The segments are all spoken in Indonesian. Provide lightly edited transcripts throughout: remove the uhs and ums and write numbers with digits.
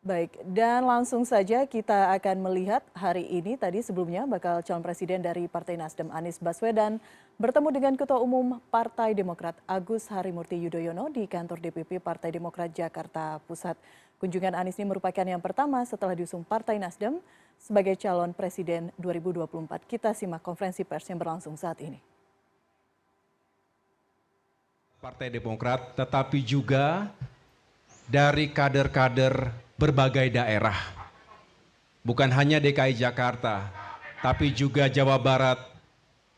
Baik, dan langsung saja kita akan melihat hari ini tadi sebelumnya bakal calon presiden dari Partai Nasdem Anies Baswedan bertemu dengan Ketua Umum Partai Demokrat Agus Harimurti Yudhoyono di kantor DPP Partai Demokrat Jakarta Pusat. Kunjungan Anies ini merupakan yang pertama setelah diusung Partai Nasdem sebagai calon presiden 2024. Kita simak konferensi pers yang berlangsung saat ini. Partai Demokrat, tetapi juga dari kader-kader berbagai daerah. Bukan hanya DKI Jakarta, tapi juga Jawa Barat,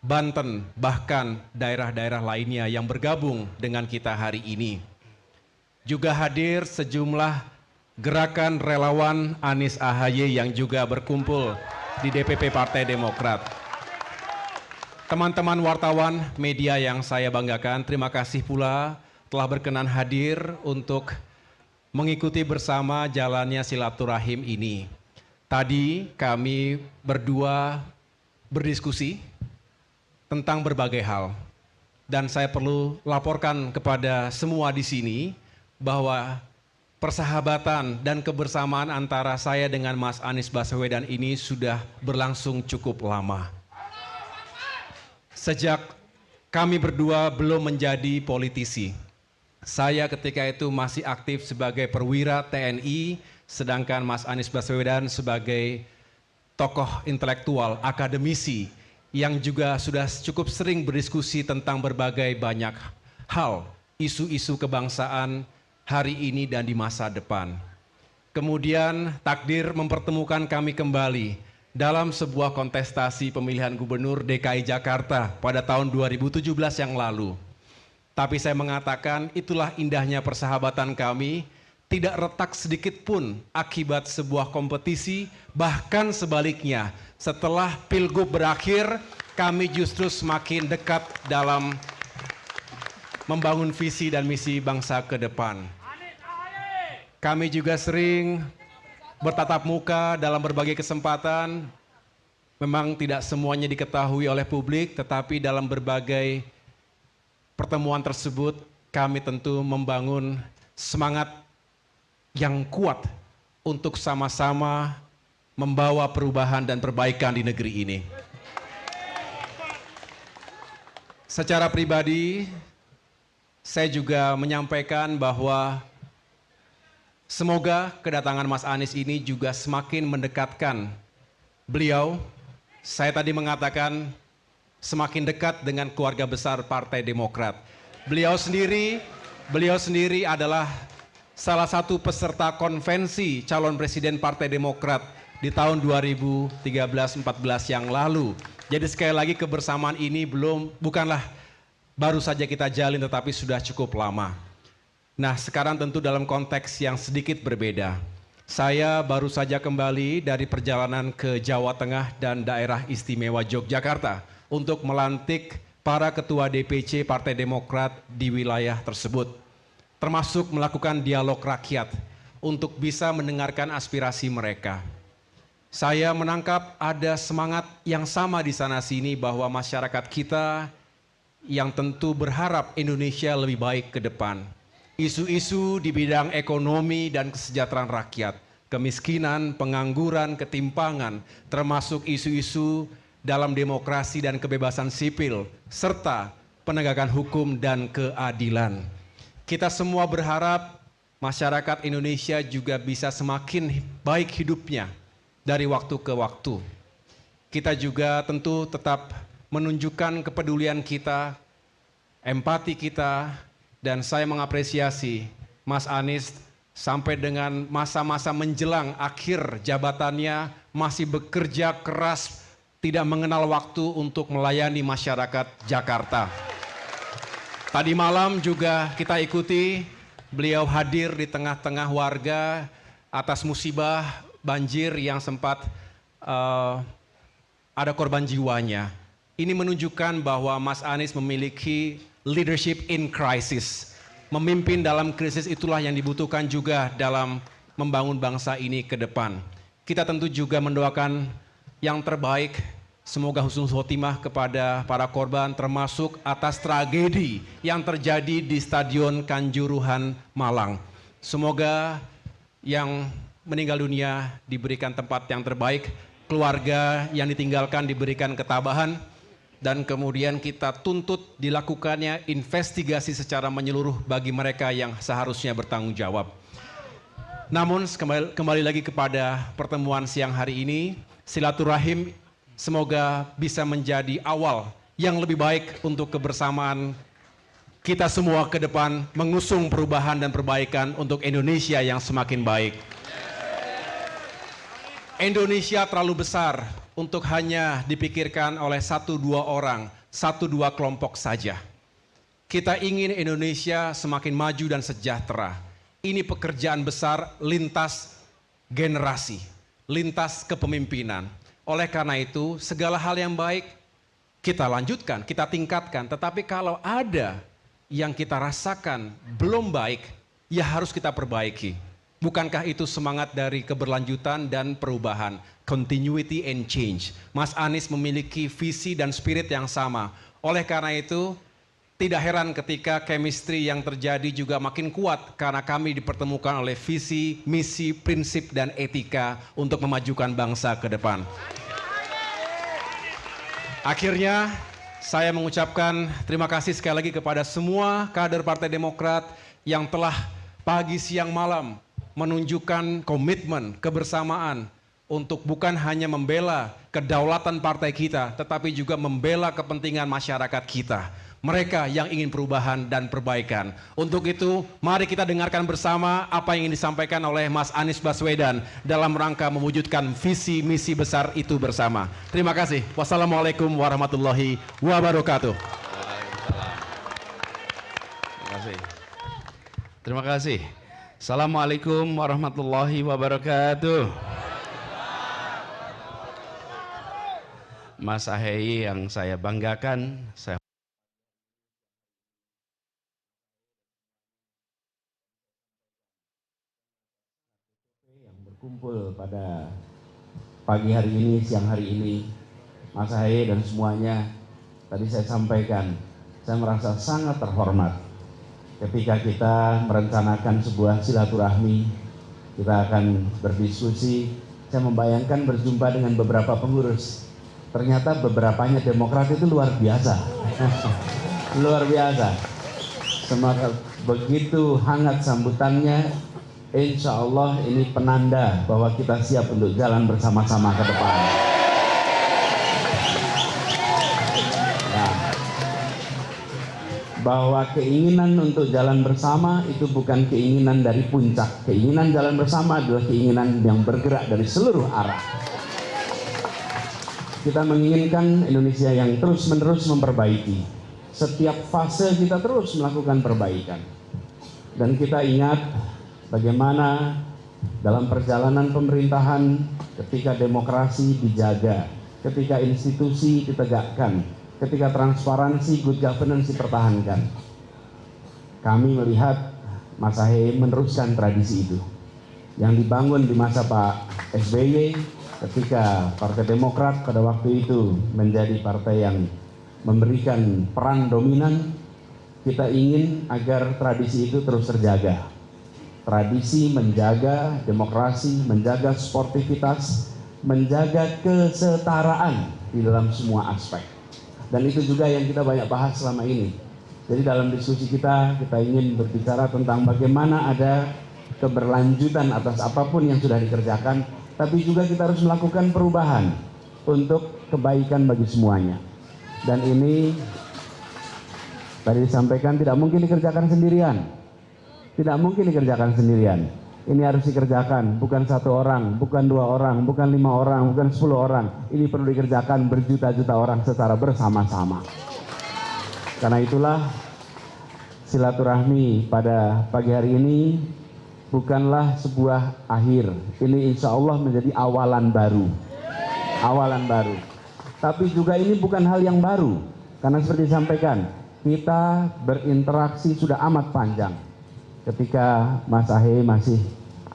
Banten, bahkan daerah-daerah lainnya yang bergabung dengan kita hari ini. Juga hadir sejumlah gerakan relawan Anies AHY yang juga berkumpul di DPP Partai Demokrat. Teman-teman wartawan media yang saya banggakan, terima kasih pula telah berkenan hadir untuk mengikuti bersama jalannya silaturahim ini. Tadi kami berdua berdiskusi tentang berbagai hal. Dan saya perlu laporkan kepada semua di sini bahwa persahabatan dan kebersamaan antara saya dengan Mas Anies Baswedan ini sudah berlangsung cukup lama. Sejak kami berdua belum menjadi politisi. Saya ketika itu masih aktif sebagai perwira TNI, sedangkan Mas Anies Baswedan sebagai tokoh intelektual, akademisi, yang juga sudah cukup sering berdiskusi tentang berbagai banyak hal, isu-isu kebangsaan hari ini dan di masa depan. Kemudian takdir mempertemukan kami kembali dalam sebuah kontestasi pemilihan gubernur DKI Jakarta pada tahun 2017 yang lalu. Tapi saya mengatakan itulah indahnya persahabatan kami, tidak retak sedikit pun akibat sebuah kompetisi, bahkan sebaliknya setelah Pilgub berakhir kami justru semakin dekat dalam membangun visi dan misi bangsa ke depan. Kami juga sering bertatap muka dalam berbagai kesempatan, memang tidak semuanya diketahui oleh publik, tetapi dalam berbagai pertemuan tersebut kami tentu membangun semangat yang kuat untuk sama-sama membawa perubahan dan perbaikan di negeri ini. Secara pribadi, saya juga menyampaikan bahwa semoga kedatangan Mas Anies ini juga semakin mendekatkan beliau. Saya tadi mengatakan semakin dekat dengan keluarga besar Partai Demokrat. Beliau sendiri adalah salah satu peserta konvensi calon presiden Partai Demokrat di tahun 2013-14 yang lalu. Jadi sekali lagi kebersamaan ini bukanlah baru saja kita jalin, tetapi sudah cukup lama. Nah, sekarang tentu dalam konteks yang sedikit berbeda. Saya baru saja kembali dari perjalanan ke Jawa Tengah dan daerah istimewa Yogyakarta untuk melantik para ketua DPC Partai Demokrat di wilayah tersebut, termasuk melakukan dialog rakyat untuk bisa mendengarkan aspirasi mereka. Saya menangkap ada semangat yang sama di sana-sini bahwa masyarakat kita yang tentu berharap Indonesia lebih baik ke depan. Isu-isu di bidang ekonomi dan kesejahteraan rakyat, kemiskinan, pengangguran, ketimpangan, termasuk isu-isu dalam demokrasi dan kebebasan sipil, serta penegakan hukum dan keadilan. Kita semua berharap masyarakat Indonesia juga bisa semakin baik hidupnya dari waktu ke waktu. Kita juga tentu tetap menunjukkan kepedulian kita, empati kita, dan saya mengapresiasi Mas Anies sampai dengan masa-masa menjelang akhir jabatannya masih bekerja keras, tidak mengenal waktu untuk melayani masyarakat Jakarta. Tadi malam juga kita ikuti beliau hadir di tengah-tengah warga atas musibah banjir yang sempat ada korban jiwanya. Ini menunjukkan bahwa Mas Anies memiliki leadership in crisis. Memimpin dalam krisis itulah yang dibutuhkan juga dalam membangun bangsa ini ke depan. Kita tentu juga mendoakan yang terbaik, semoga husnul khotimah kepada para korban, termasuk atas tragedi yang terjadi di Stadion Kanjuruhan Malang. Semoga yang meninggal dunia diberikan tempat yang terbaik, keluarga yang ditinggalkan diberikan ketabahan, dan kemudian kita tuntut dilakukannya investigasi secara menyeluruh bagi mereka yang seharusnya bertanggung jawab. Namun kembali lagi kepada pertemuan siang hari ini, silaturahim semoga bisa menjadi awal yang lebih baik untuk kebersamaan kita semua ke depan, mengusung perubahan dan perbaikan untuk Indonesia yang semakin baik. Indonesia terlalu besar untuk hanya dipikirkan oleh 1-2 orang, 1-2 kelompok saja. Kita ingin Indonesia semakin maju dan sejahtera. Ini pekerjaan besar lintas generasi, lintas kepemimpinan. Oleh karena itu, segala hal yang baik kita lanjutkan, kita tingkatkan. Tetapi kalau ada yang kita rasakan belum baik, ya harus kita perbaiki. Bukankah itu semangat dari keberlanjutan dan perubahan, continuity and change? Mas Anies memiliki visi dan spirit yang sama. Oleh karena itu, tidak heran ketika chemistry yang terjadi juga makin kuat karena kami dipertemukan oleh visi, misi, prinsip, dan etika untuk memajukan bangsa ke depan. Akhirnya, saya mengucapkan terima kasih sekali lagi kepada semua kader Partai Demokrat yang telah pagi, siang, malam menunjukkan komitmen, kebersamaan untuk bukan hanya membela kedaulatan partai kita, tetapi juga membela kepentingan masyarakat kita. Mereka yang ingin perubahan dan perbaikan. Untuk itu, mari kita dengarkan bersama apa yang ingin disampaikan oleh Mas Anies Baswedan dalam rangka mewujudkan visi misi besar itu bersama. Terima kasih. Wassalamualaikum warahmatullahi wabarakatuh. Terima kasih. Terima kasih. Assalamualaikum warahmatullahi wabarakatuh. Mas Ahaye yang saya banggakan, saya kumpul pada pagi hari ini, siang hari ini, Mas Ahaye dan semuanya, tadi saya sampaikan, saya merasa sangat terhormat ketika kita merencanakan sebuah silaturahmi, kita akan berdiskusi, saya membayangkan berjumpa dengan beberapa pengurus, ternyata beberapanya Demokrat itu luar biasa, luar biasa, semangat begitu hangat sambutannya. Insya Allah ini penanda bahwa kita siap untuk jalan bersama-sama ke depan. Nah, bahwa keinginan untuk jalan bersama itu bukan keinginan dari puncak. Keinginan jalan bersama adalah keinginan yang bergerak dari seluruh arah. Kita menginginkan Indonesia yang terus-menerus memperbaiki. Setiap fase kita terus melakukan perbaikan. Dan kita ingat bagaimana dalam perjalanan pemerintahan ketika demokrasi dijaga, ketika institusi ditegakkan, ketika transparansi, good governance dipertahankan. Kami melihat Mas Ahaye meneruskan tradisi itu yang dibangun di masa Pak SBY ketika Partai Demokrat pada waktu itu menjadi partai yang memberikan peran dominan. Kita ingin agar tradisi itu terus terjaga. Tradisi menjaga demokrasi, menjaga sportivitas, menjaga kesetaraan di dalam semua aspek. Dan itu juga yang kita banyak bahas selama ini. Jadi dalam diskusi kita ingin berbicara tentang bagaimana ada keberlanjutan atas apapun yang sudah dikerjakan, tapi juga kita harus melakukan perubahan untuk kebaikan bagi semuanya. Dan ini tadi disampaikan tidak mungkin dikerjakan sendirian. Tidak mungkin dikerjakan sendirian. Ini harus dikerjakan bukan 1 orang, bukan 2 orang, bukan 5 orang, bukan 10 orang. Ini perlu dikerjakan berjuta-juta orang secara bersama-sama. Karena itulah silaturahmi pada pagi hari ini bukanlah sebuah akhir. Ini insya Allah menjadi awalan baru. Awalan baru. Tapi juga ini bukan hal yang baru. Karena seperti disampaikan, kita berinteraksi sudah amat panjang. Ketika Mas Ahaye masih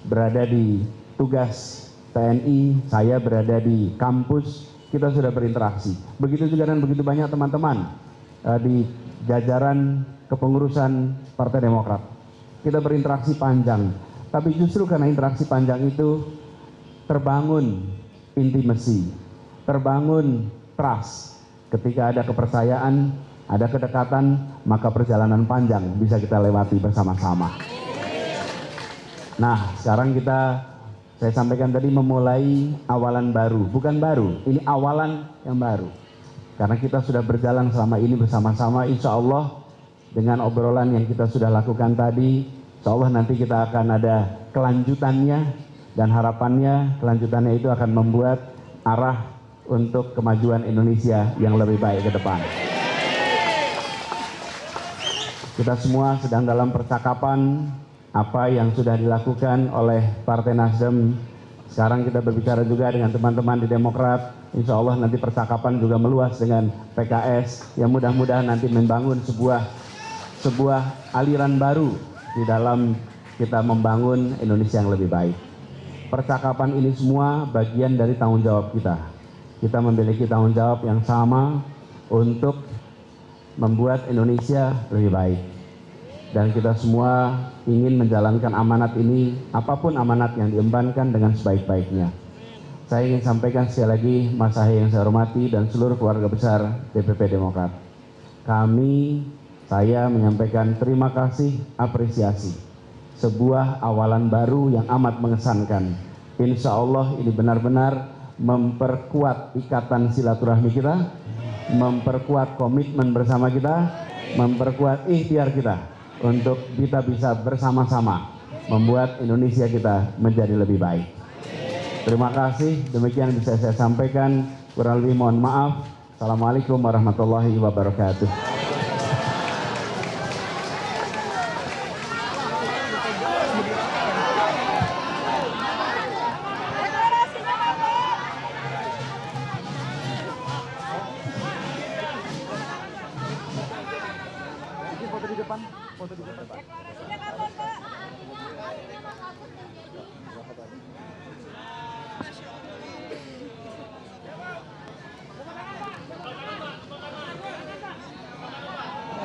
berada di tugas TNI, saya berada di kampus, kita sudah berinteraksi. Begitu juga dan begitu banyak teman-teman di jajaran kepengurusan Partai Demokrat. Kita berinteraksi panjang. Tapi justru karena interaksi panjang itu terbangun intimasi, terbangun trust. Ketika ada kepercayaan, ada kedekatan, maka perjalanan panjang bisa kita lewati bersama-sama. Nah, sekarang saya sampaikan tadi memulai awalan baru. Bukan baru, ini awalan yang baru. Karena kita sudah berjalan selama ini bersama-sama, insya Allah dengan obrolan yang kita sudah lakukan tadi, insya Allah nanti kita akan ada kelanjutannya, dan harapannya kelanjutannya itu akan membuat arah untuk kemajuan Indonesia yang lebih baik ke depan. Kita semua sedang dalam percakapan apa yang sudah dilakukan oleh Partai Nasdem. Sekarang kita berbicara juga dengan teman-teman di Demokrat. Insya Allah nanti percakapan juga meluas dengan PKS yang mudah-mudahan nanti membangun sebuah aliran baru di dalam kita membangun Indonesia yang lebih baik. Percakapan ini semua bagian dari tanggung jawab kita. Kita memiliki tanggung jawab yang sama untuk membuat Indonesia lebih baik. Dan kita semua ingin menjalankan amanat ini, apapun amanat yang diembankan dengan sebaik-baiknya. Saya ingin sampaikan sekali lagi, Mas Ahy yang saya hormati dan seluruh keluarga besar DPP Demokrat. Saya menyampaikan terima kasih, apresiasi. Sebuah awalan baru yang amat mengesankan. Insya Allah ini benar-benar memperkuat ikatan silaturahmi kita, memperkuat komitmen bersama kita, memperkuat ikhtiar kita untuk kita bisa bersama-sama membuat Indonesia kita menjadi lebih baik. Terima kasih, demikian bisa saya sampaikan. Kurang lebih mohon maaf. Assalamualaikum warahmatullahi wabarakatuh.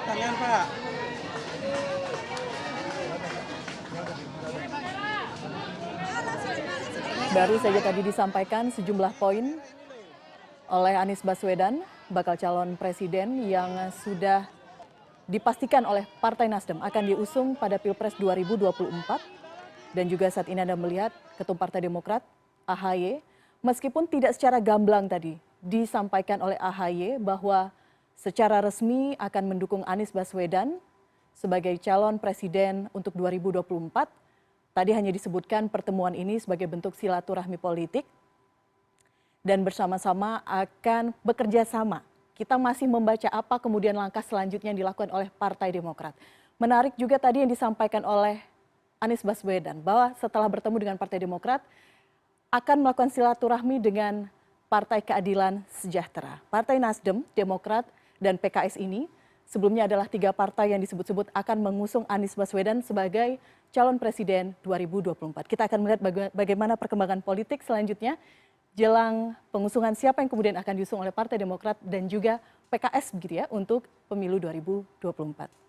Tangan, Pak. Baru saja tadi disampaikan sejumlah poin oleh Anies Baswedan, bakal calon presiden yang sudah dipastikan oleh Partai Nasdem akan diusung pada Pilpres 2024. Dan juga saat ini Anda melihat Ketum Partai Demokrat, AHY, meskipun tidak secara gamblang tadi disampaikan oleh AHY bahwa secara resmi akan mendukung Anies Baswedan sebagai calon presiden untuk 2024. Tadi hanya disebutkan pertemuan ini sebagai bentuk silaturahmi politik dan bersama-sama akan bekerja sama. Kita masih membaca apa kemudian langkah selanjutnya yang dilakukan oleh Partai Demokrat. Menarik juga tadi yang disampaikan oleh Anies Baswedan bahwa setelah bertemu dengan Partai Demokrat akan melakukan silaturahmi dengan Partai Keadilan Sejahtera. Partai Nasdem, Demokrat, dan PKS ini sebelumnya adalah 3 partai yang disebut-sebut akan mengusung Anies Baswedan sebagai calon presiden 2024. Kita akan melihat bagaimana perkembangan politik selanjutnya jelang pengusungan siapa yang kemudian akan diusung oleh Partai Demokrat dan juga PKS begitu ya untuk pemilu 2024.